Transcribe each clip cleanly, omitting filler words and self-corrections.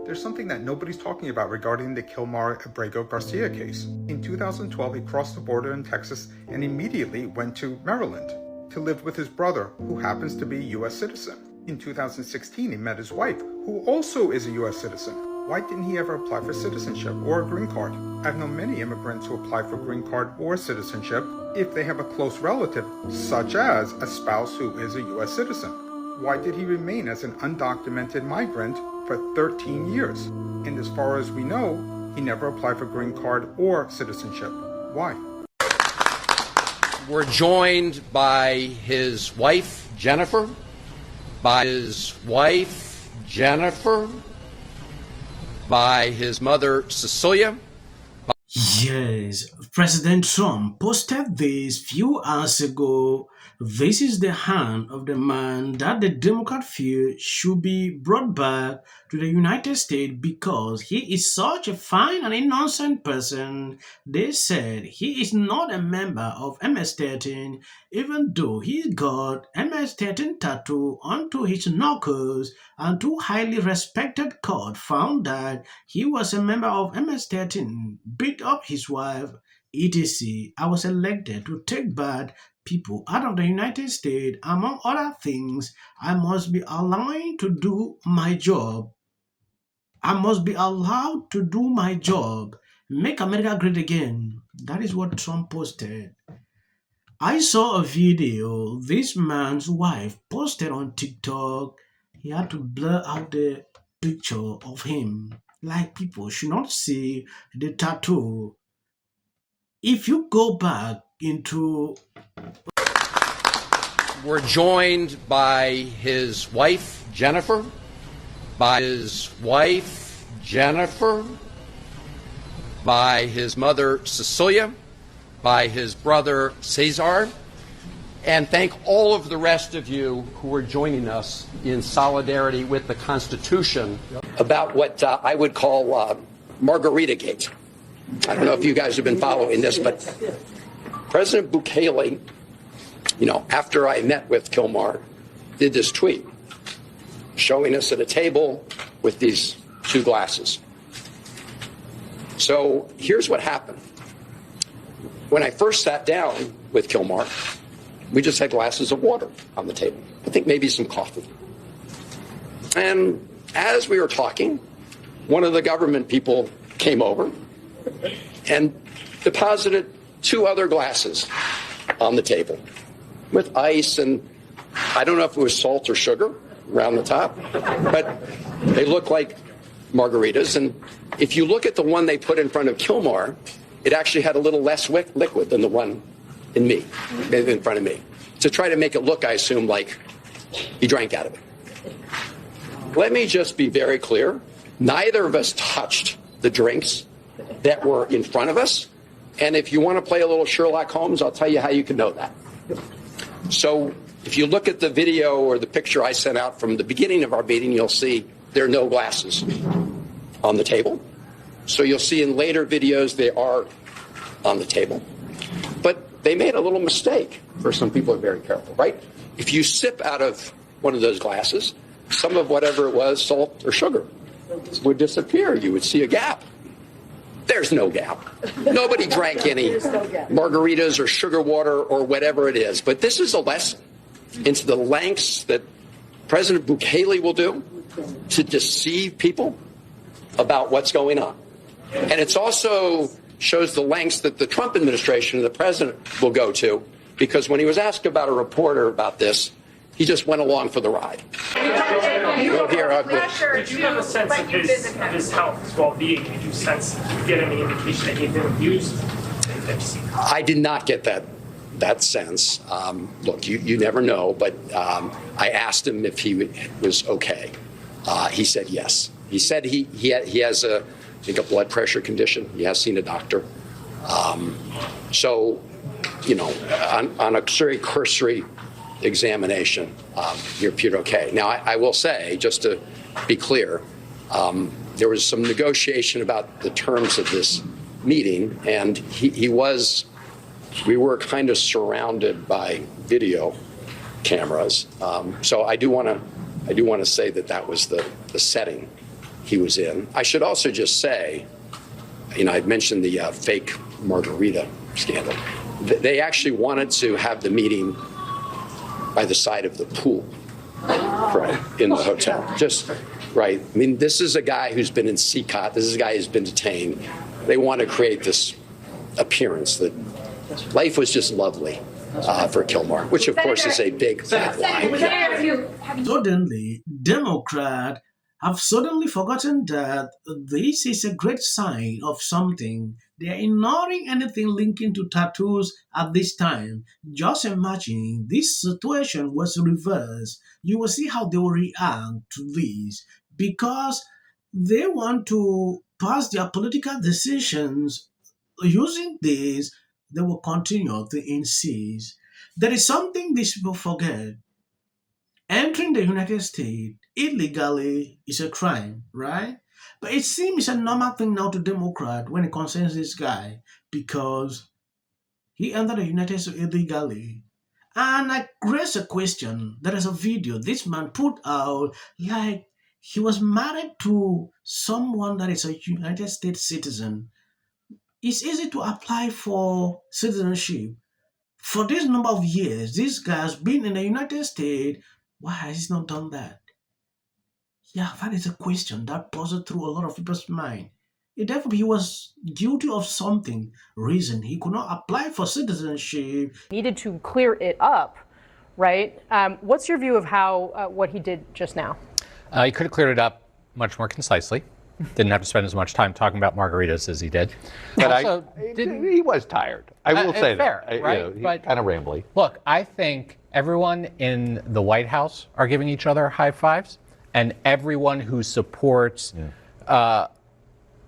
There's something that nobody's talking about regarding the Kilmar Abrego Garcia case. In 2012, he crossed the border in Texas and immediately went to Maryland to live with his brother, who happens to be a U.S. citizen. In 2016, he met his wife, who also is a U.S. citizen. Why didn't he ever apply for citizenship or a green card? I've known many immigrants who apply for green card or citizenship if they have a close relative, such as a spouse who is a U.S. citizen. Why did he remain as an undocumented migrant for 13 years? And as far as we know, he never applied for green card or citizenship. Why? We're joined by his wife, Jennifer, by his mother, Cecilia. Yes, President Trump posted this few hours ago. This is the hand of the man that the Democrat feel should be brought back to the United States because he is such a fine and innocent person. They said he is not a member of MS-13, even though he got MS-13 tattoo onto his knuckles, and two highly respected court found that he was a member of MS-13, beat up his wife, etc. I was elected to take back people out of the United States. Among other things, I must be allowed to do my job. Make America great again. That is what Trump posted. I saw a video this man's wife posted on TikTok. He had to blur out the picture of him. Like, people should not see the tattoo. If you go back into... We're joined by his wife, Jennifer, by his mother, Cecilia, by his brother, Cesar, and thank all of the rest of you who are joining us in solidarity with the Constitution about what I would call Margarita Gate. I don't know if you guys have been following this, but President Bukele, after I met with Kilmar, did this tweet showing us at a table with these two glasses. So here's what happened. When I first sat down with Kilmar, we just had glasses of water on the table. I think maybe some coffee. And as we were talking, one of the government people came over and deposited two other glasses on the table with ice, and I don't know if it was salt or sugar around the top, but they look like margaritas. And if you look at the one they put in front of Kilmar, it actually had a little less liquid than the one in front of me, to try to make it look, I assume, like he drank out of it. Let me just be very clear. Neither of us touched the drinks that were in front of us. And if you want to play a little Sherlock Holmes, I'll tell you how you can know that. So if you look at the video or the picture I sent out from the beginning of our meeting, you'll see there are no glasses on the table. So you'll see in later videos they are on the table. But they made a little mistake. First, some people are very careful, right? If you sip out of one of those glasses, some of whatever it was, salt or sugar, would disappear. You would see a gap. There's no gap. Nobody drank any margaritas or sugar water or whatever it is. But this is a lesson into the lengths that President Bukele will do to deceive people about what's going on. And it's also shows the lengths that the Trump administration and the president will go to, because when he was asked about a reporter about this, he just went along for the ride. Did you have a sense of his health, his well-being? Did you get any indication that he'd been abused? I did not get that sense. Look, you never know, but I asked him if he was okay. He said yes. He said he has I think a blood pressure condition. He has seen a doctor. So, on a very cursory examination, he appeared okay. Now, I will say, just to be clear, there was some negotiation about the terms of this meeting, and we were kind of surrounded by video cameras. So I do want to say that was the setting he was in. I should also just say, I'd mentioned the fake margarita scandal. They actually wanted to have the meeting by the side of the pool, right, in the hotel. Just, right. I mean, this is a guy who's been in CCOT. This is a guy who's been detained. They want to create this appearance that life was just lovely for Kilmar, which, of course, is a big fat lie. Suddenly, Democrats have suddenly forgotten that this is a great sign of something. They are ignoring anything linking to tattoos at this time. Just imagine this situation was reversed. You will see how they will react to this because they want to pass their political decisions using this. They will continue to insist. There is something these people forget. Entering the United States illegally is a crime, right? But it seems a normal thing now to Democrat when it concerns this guy because he entered the United States illegally. And I raised a question. There is a video this man put out like he was married to someone that is a United States citizen. It's easy to apply for citizenship. For this number of years, this guy has been in the United States. Why has he not done that? Yeah, that is a question that puzzled through a lot of people's mind. If therefore he was guilty of something, reason he could not apply for citizenship. Needed to clear it up, right? What's your view of how what he did just now? He could have cleared it up much more concisely. Didn't have to spend as much time talking about margaritas as he did. But he was tired. I will say fair, that. Right? But kind of rambly. Look, I think everyone in the White House are giving each other high fives, and everyone who supports the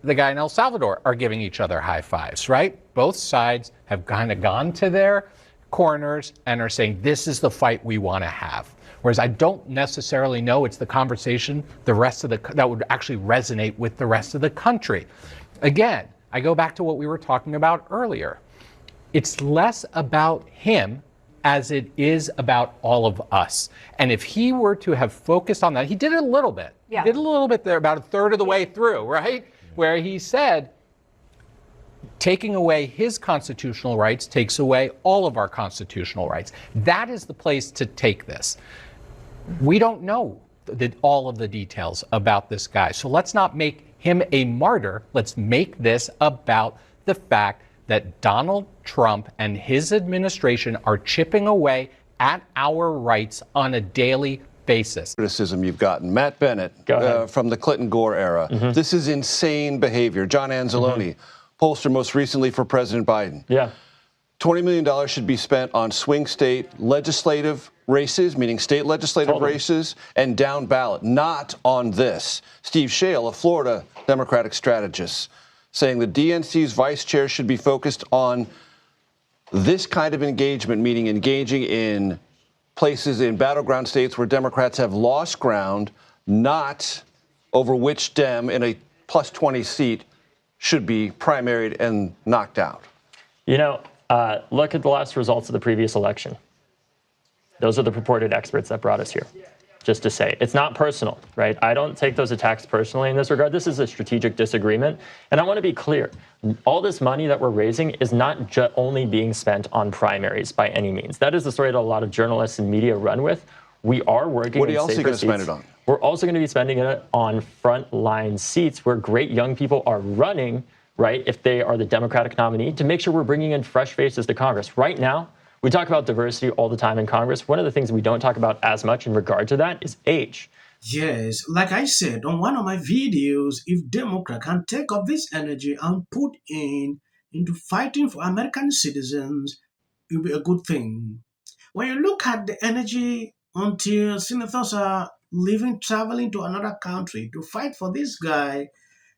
guy in El Salvador are giving each other high fives, right? Both sides have kind of gone to their corners and are saying, this is the fight we want to have. Whereas I don't necessarily know it's the conversation that would actually resonate with the rest of the country. Again, I go back to what we were talking about earlier. It's less about him as it is about all of us. And if he were to have focused on that, he did it a little bit. Yeah. He did a little bit there, about a third of the way through, right? Where he said, taking away his constitutional rights takes away all of our constitutional rights. That is the place to take this. We don't know all of the details about this guy. So let's not make him a martyr. Let's make this about the fact that Donald Trump and his administration are chipping away at our rights on a daily basis. Criticism you've gotten. Matt Bennett from the Clinton-Gore era. This is insane behavior. John Anzalone, pollster most recently for President Biden. Yeah. $20 million should be spent on swing state legislative races, meaning state legislative races, and down ballot, not on this. Steve Shale, a Florida Democratic strategist, saying the DNC's vice chair should be focused on this kind of engagement, meaning engaging in places in battleground states where Democrats have lost ground, not over which Dem in a plus 20 seat should be primaried and knocked out. You know, look at the last results of the previous election. Those are the purported experts that brought us here. Just to say, it's not personal, right? I don't take those attacks personally in this regard. This is a strategic disagreement. And I want to be clear. All this money that we're raising is not only being spent on primaries by any means. That is the story that a lot of journalists and media run with. We are working What are you in also safer going to spend seats. it on? We're also going to be spending it on frontline seats where great young people are running, right, if they are the Democratic nominee, to make sure we're bringing in fresh faces to Congress. Right now, we talk about diversity all the time in Congress. One of the things we don't talk about as much in regard to that is age. Yes, like I said on one of my videos, if Democrat can take up this energy and put into fighting for American citizens, it will be a good thing. When you look at the energy until senators are leaving, traveling to another country to fight for this guy,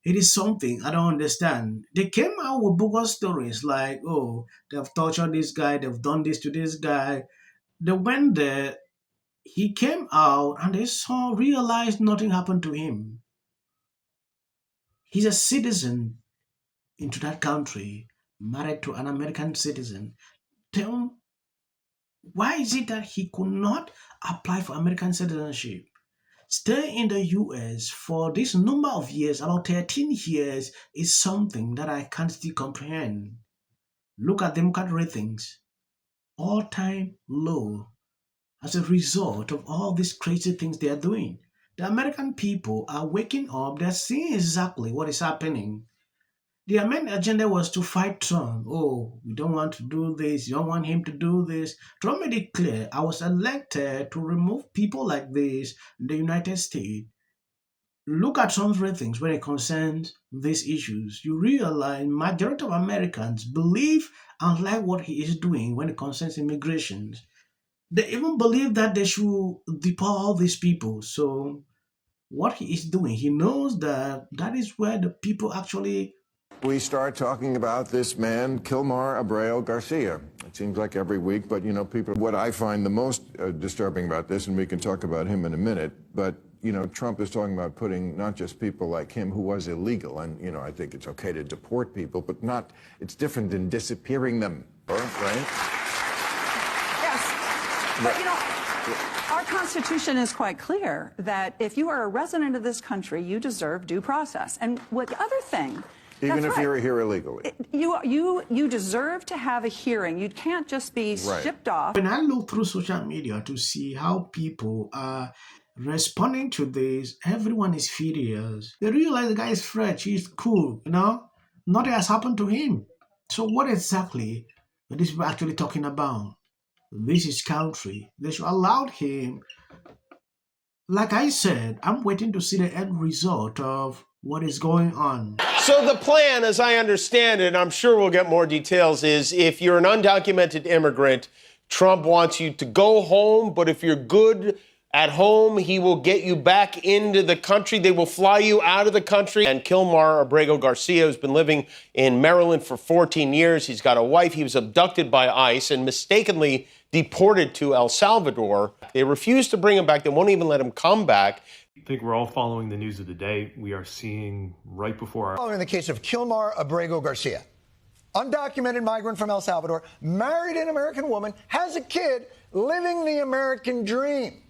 it is something I don't understand. They came out with bogus stories like, oh, they've tortured this guy, they've done this to this guy. They went there, he came out, and they realized nothing happened to him. He's a citizen into that country, married to an American citizen. Tell why is it that he could not apply for American citizenship? Stay in the US for this number of years, about 13 years, is something that I can't still comprehend. Look at Democrat ratings, all-time low as a result of all these crazy things they are doing. The American people are waking up, they're seeing exactly what is happening. Their main agenda was to fight Trump. Oh, we don't want to do this. You don't want him to do this. Trump made it clear, I was elected to remove people like this in the United States. Look at Trump's ratings when it concerns these issues. You realize majority of Americans believe and like what he is doing when it concerns immigration. They even believe that they should deport all these people. So what he is doing, he knows that that is where the people actually. We start talking about this man, Kilmar Abreu Garcia. It seems like every week, but, people, what I find the most disturbing about this, and we can talk about him in a minute, but, Trump is talking about putting not just people like him who was illegal, and, I think it's okay to deport people, but it's different than disappearing them, right? Yes, but, our Constitution is quite clear that if you are a resident of this country, you deserve due process. And what the other thing... Even if you're here illegally. You deserve to have a hearing. You can't just be shipped off. When I look through social media to see how people are responding to this, everyone is furious. They realize the guy is fresh, he's cool, Nothing has happened to him. So what exactly are these people actually talking about? This is country. They should allow him. Like I said, I'm waiting to see the end result of what is going on. So the plan, as I understand it, and I'm sure we'll get more details, is if you're an undocumented immigrant, Trump wants you to go home, but if you're good at home, he will get you back into the country. They will fly you out of the country. And Kilmar Abreu Garcia has been living in Maryland for 14 years. He's got a wife. He was abducted by ICE and mistakenly deported to El Salvador. They refuse to bring him back. They won't even let him come back. I think we're all following the news of the day. We are seeing right before our... Following the case of Kilmar Abreu Garcia, undocumented migrant from El Salvador, married an American woman, has a kid, living the American dream.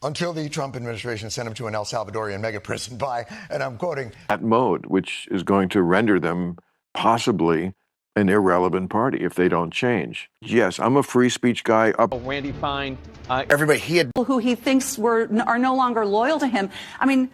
Until the Trump administration sent him to an El Salvadorian mega prison by, and I'm quoting, that mode, which is going to render them possibly an irrelevant party if they don't change. Yes, I'm a free speech guy. Randy Fine, everybody he had who he thinks are no longer loyal to him. I mean,